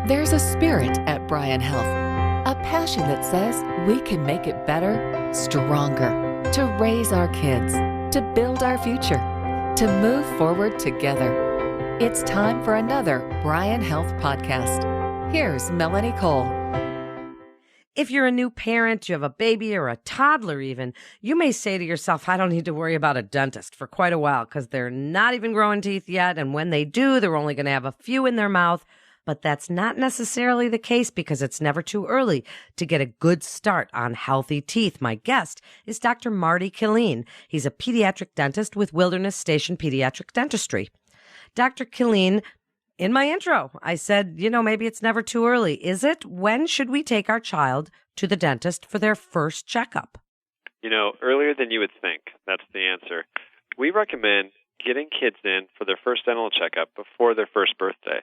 There's a spirit at Bryan Health, a passion that says we can make it better, stronger, to raise our kids, to build our future, to move forward together. It's time for another Bryan Health podcast. Here's Melanie Cole. If you're a new parent, you have a baby or a toddler even, you may say to yourself, I don't need to worry about a dentist for quite a while because they're not even growing teeth yet. And when they do, they're only going to have a few in their mouth. But that's not necessarily the case because it's never too early to get a good start on healthy teeth. My guest is Dr. Marty Killeen. He's a pediatric dentist with Wilderness Station Pediatric Dentistry. Dr. Killeen, in my intro, I said, maybe it's never too early. Is it? When should we take our child to the dentist for their first checkup? Earlier than you would think. That's the answer. We recommend getting kids in for their first dental checkup before their first birthday.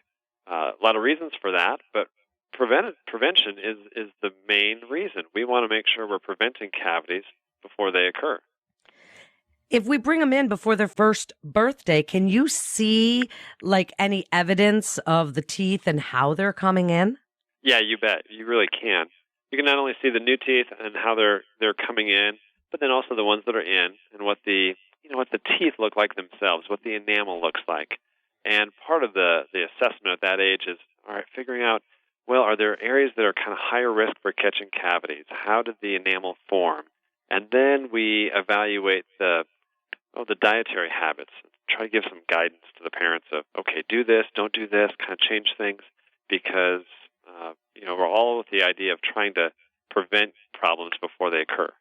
A lot of reasons for that, but prevention is the main reason. We want to make sure we're preventing cavities before they occur. If we bring them in before their first birthday, can you see any evidence of the teeth and how they're coming in? Yeah, you bet. You really can. You can not only see the new teeth and how they're coming in, but then also the ones that are in and what the teeth look like themselves, what the enamel looks like. And part of the assessment at that age is, all right, figuring out, well, are there areas that are kind of higher risk for catching cavities? How did the enamel form? And then we evaluate the dietary habits. Try to give some guidance to the parents of, okay, do this, don't do this, kind of change things because, we're all with the idea of trying to prevent problems before they occur.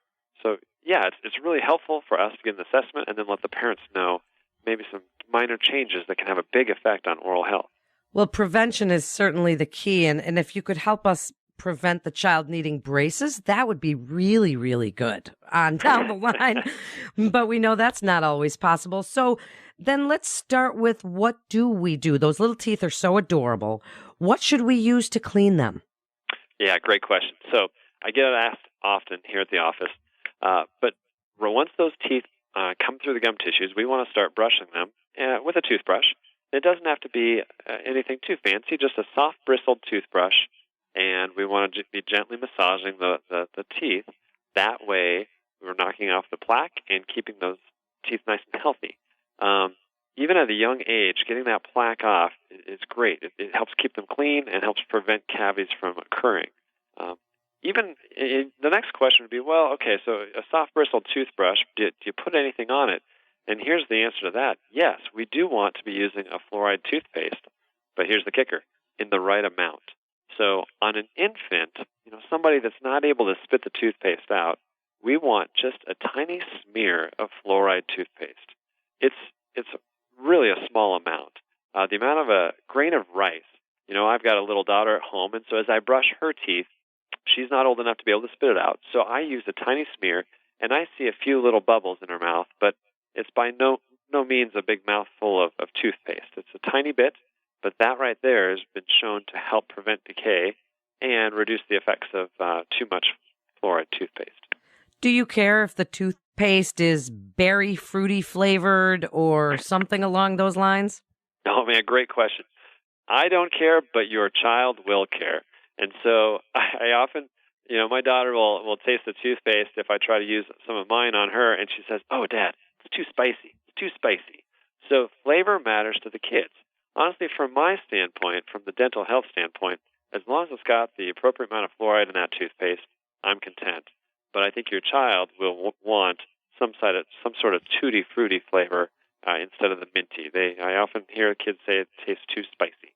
So, yeah, it's really helpful for us to get an assessment and then let the parents know maybe some minor changes that can have a big effect on oral health. Well, prevention is certainly the key. And if you could help us prevent the child needing braces, that would be really, really good on down the line. But we know that's not always possible. So then let's start with, what do we do? Those little teeth are so adorable. What should we use to clean them? Yeah, great question. So I get asked often here at the office, but once those teeth come through the gum tissues, we want to start brushing them with a toothbrush. It doesn't have to be anything too fancy, just a soft bristled toothbrush. And we want to be gently massaging the teeth. That way, we're knocking off the plaque and keeping those teeth nice and healthy. Even at a young age, getting that plaque off is great. It helps keep them clean and helps prevent cavities from occurring. The next question would be, well, okay, so a soft bristled toothbrush, do you put anything on it? And here's the answer to that. Yes, we do want to be using a fluoride toothpaste, but here's the kicker, in the right amount. So on an infant, somebody that's not able to spit the toothpaste out, we want just a tiny smear of fluoride toothpaste. It's really a small amount. The amount of a grain of rice. I've got a little daughter at home, and so as I brush her teeth, she's not old enough to be able to spit it out. So I use a tiny smear, and I see a few little bubbles in her mouth, but it's by no means a big mouthful of toothpaste. It's a tiny bit. But that right there has been shown to help prevent decay and reduce the effects of too much fluoride toothpaste. Do you care if the toothpaste is berry fruity flavored or something along those lines? Oh, man, great question. I don't care, but your child will care. And so I often, my daughter will taste the toothpaste if I try to use some of mine on her, and she says, oh, Dad, it's too spicy. It's too spicy. So flavor matters to the kids. Honestly, from my standpoint, from the dental health standpoint, as long as it's got the appropriate amount of fluoride in that toothpaste, I'm content. But I think your child will want some sort of tutti fruity flavor instead of the minty. I often hear kids say it tastes too spicy.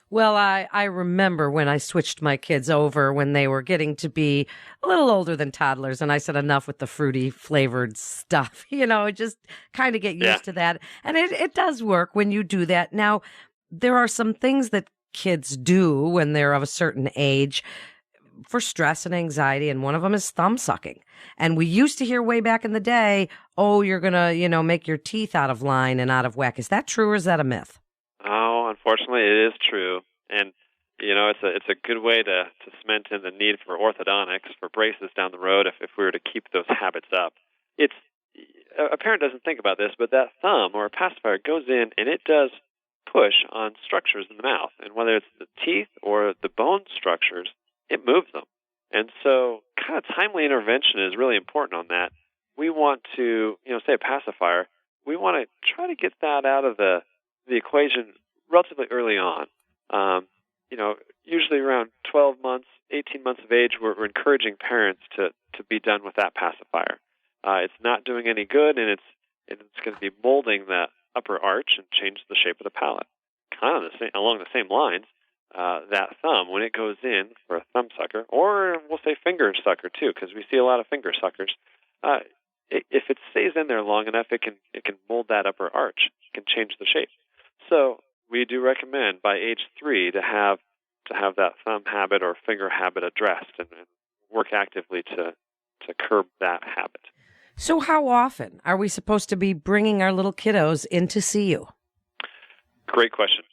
Well, I remember when I switched my kids over when they were getting to be a little older than toddlers, and I said enough with the fruity flavored stuff, just kind of get used to that. And it does work when you do that. Now, there are some things that kids do when they're of a certain age for stress and anxiety, and one of them is thumb sucking. And we used to hear way back in the day, oh, you're going to, make your teeth out of line and out of whack. Is that true or is that a myth? Oh, unfortunately, it is true. And, it's a good way to cement in the need for orthodontics, for braces down the road if we were to keep those habits up. A parent doesn't think about this, but that thumb or a pacifier goes in and it does push on structures in the mouth. And whether it's the teeth or the bone structures, it moves them. And so kind of timely intervention is really important on that. We want to, say a pacifier, we want to try to get that out of the equation relatively early on. Usually around 12 months, 18 months of age, we're encouraging parents to be done with that pacifier. It's not doing any good, and it's going to be molding the upper arch and change the shape of the palate. Kind of along the same lines, that thumb, when it goes in for a thumb sucker, or we'll say finger sucker too, because we see a lot of finger suckers, if it stays in there long enough, it can mold that upper arch, it can change the shape. So we do recommend by age 3 to have that thumb habit or finger habit addressed and work actively to curb that habit. So how often are we supposed to be bringing our little kiddos in to see you? Great question.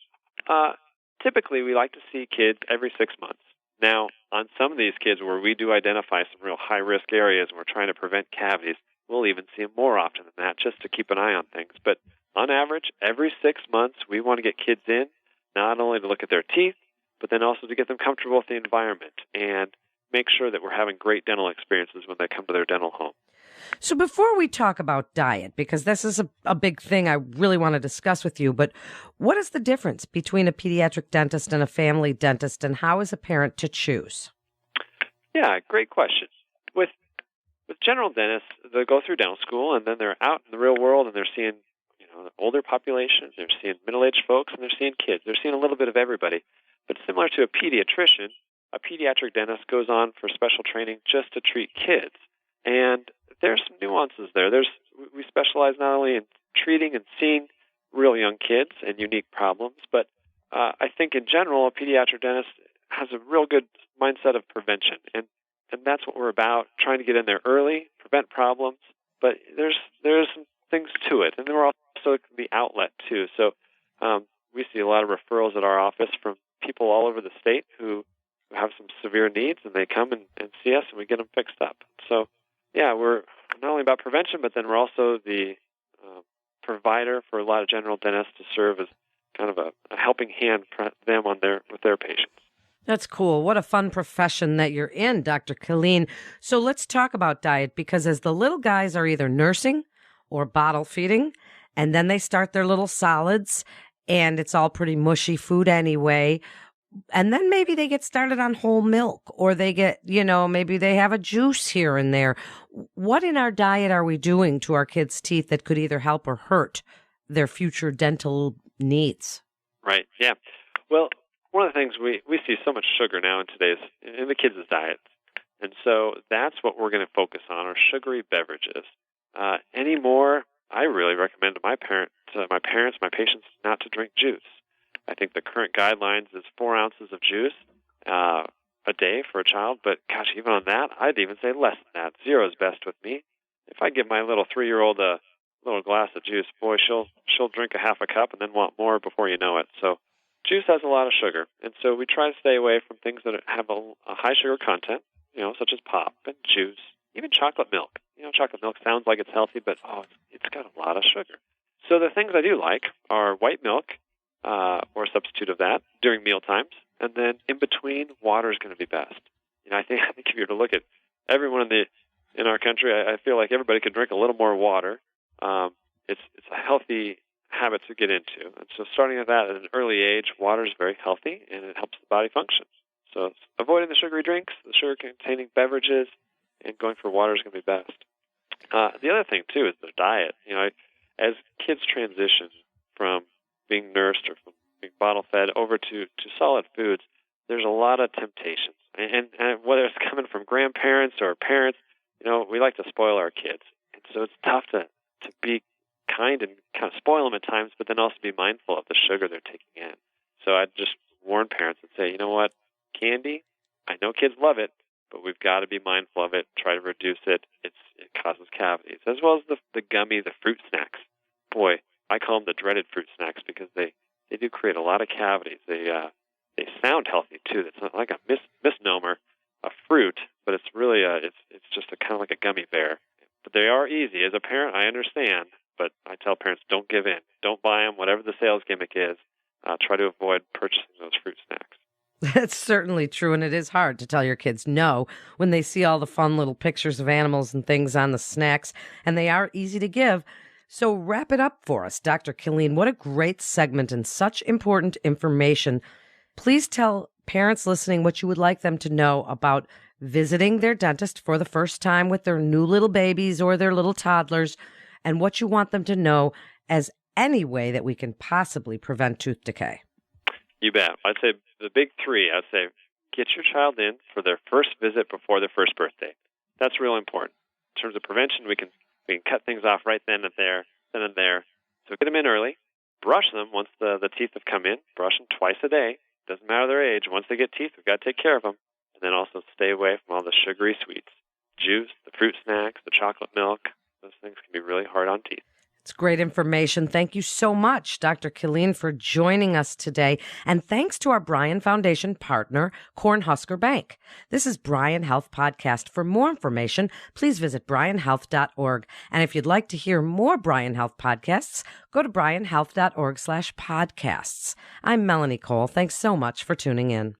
Typically, we like to see kids every 6 months. Now, on some of these kids where we do identify some real high-risk areas and we're trying to prevent cavities, we'll even see them more often than that just to keep an eye on things. But on average, every 6 months, we want to get kids in, not only to look at their teeth, but then also to get them comfortable with the environment and make sure that we're having great dental experiences when they come to their dental home. So before we talk about diet, because this is a big thing I really want to discuss with you, but what is the difference between a pediatric dentist and a family dentist, and how is a parent to choose? Yeah, great question. With general dentists, they go through dental school, and then they're out in the real world, and they're seeing an older population, they're seeing middle-aged folks, and they're seeing kids. They're seeing a little bit of everybody. But similar to a pediatrician, a pediatric dentist goes on for special training just to treat kids. And there's some nuances there. We specialize not only in treating and seeing real young kids and unique problems, but I think in general, a pediatric dentist has a real good mindset of prevention. And that's what we're about, trying to get in there early, prevent problems. But there's some things to it. And then we're also the outlet, too. So we see a lot of referrals at our office from people all over the state who have some severe needs, and they come and see us, and we get them fixed up. So, yeah, we're not only about prevention, but then we're also the provider for a lot of general dentists to serve as kind of a helping hand for them with their patients. That's cool. What a fun profession that you're in, Dr. Killeen. So let's talk about diet, because as the little guys are either nursing or bottle feeding, and then they start their little solids, and it's all pretty mushy food anyway. And then maybe they get started on whole milk, or they get, maybe they have a juice here and there. What in our diet are we doing to our kids' teeth that could either help or hurt their future dental needs? Right, yeah. Well, one of the things we see so much sugar now in the kids' diets. And so that's what we're going to focus on, are sugary beverages. Anymore, I really recommend to my parents, my patients, not to drink juice. I think the current guidelines is 4 ounces of juice a day for a child, but gosh, even on that, I'd even say less than that. 0 is best with me. If I give my little 3-year-old a little glass of juice, boy, she'll drink a half a cup and then want more before you know it. So juice has a lot of sugar, and so we try to stay away from things that have a high sugar content, such as pop and juice, even chocolate milk. Chocolate milk sounds like it's healthy, but it's got a lot of sugar. So the things I do like are white milk, or a substitute of that during meal times, and then in between, water is going to be best. I think if you were to look at everyone in our country, I feel like everybody could drink a little more water. It's a healthy habit to get into, and so starting at that at an early age, water is very healthy and it helps the body function. So avoiding the sugary drinks, the sugar-containing beverages, and going for water is going to be best. The other thing too is the diet. As kids transition from being nursed or from being bottle fed over to solid foods, there's a lot of temptations. And whether it's coming from grandparents or parents, we like to spoil our kids. And so it's tough to be kind and kind of spoil them at times, but then also be mindful of the sugar they're taking in. So I'd just warn parents and say, you know what, candy, I know kids love it, but we've got to be mindful of it, try to reduce it. It causes cavities, as well as the gummy, the fruit snacks. Boy, I call them the dreaded fruit snacks because they do create a lot of cavities. They sound healthy too. It's not like a misnomer, a fruit, but it's really it's just a kind of like a gummy bear. But they are easy. As a parent, I understand, but I tell parents, don't give in. Don't buy them, whatever the sales gimmick is. try to avoid purchasing those fruit snacks. That's certainly true, and it is hard to tell your kids no when they see all the fun little pictures of animals and things on the snacks, and they are easy to give. So wrap it up for us, Dr. Killeen. What a great segment and such important information. Please tell parents listening what you would like them to know about visiting their dentist for the first time with their new little babies or their little toddlers, and what you want them to know as any way that we can possibly prevent tooth decay. You bet. I'd say the big three, I'd say get your child in for their first visit before their first birthday. That's real important. In terms of prevention, we can cut things off right then and there. So get them in early. Brush them once the teeth have come in. Brush them twice a day. Doesn't matter their age. Once they get teeth, we've got to take care of them. And then also stay away from all the sugary sweets. Juice, the fruit snacks, the chocolate milk. Those things can be really hard on teeth. It's great information. Thank you so much, Dr. Killeen, for joining us today. And thanks to our Bryan Foundation partner, Cornhusker Bank. This is Bryan Health Podcast. For more information, please visit bryanhealth.org. And if you'd like to hear more Bryan Health podcasts, go to bryanhealth.org/podcasts. I'm Melanie Cole. Thanks so much for tuning in.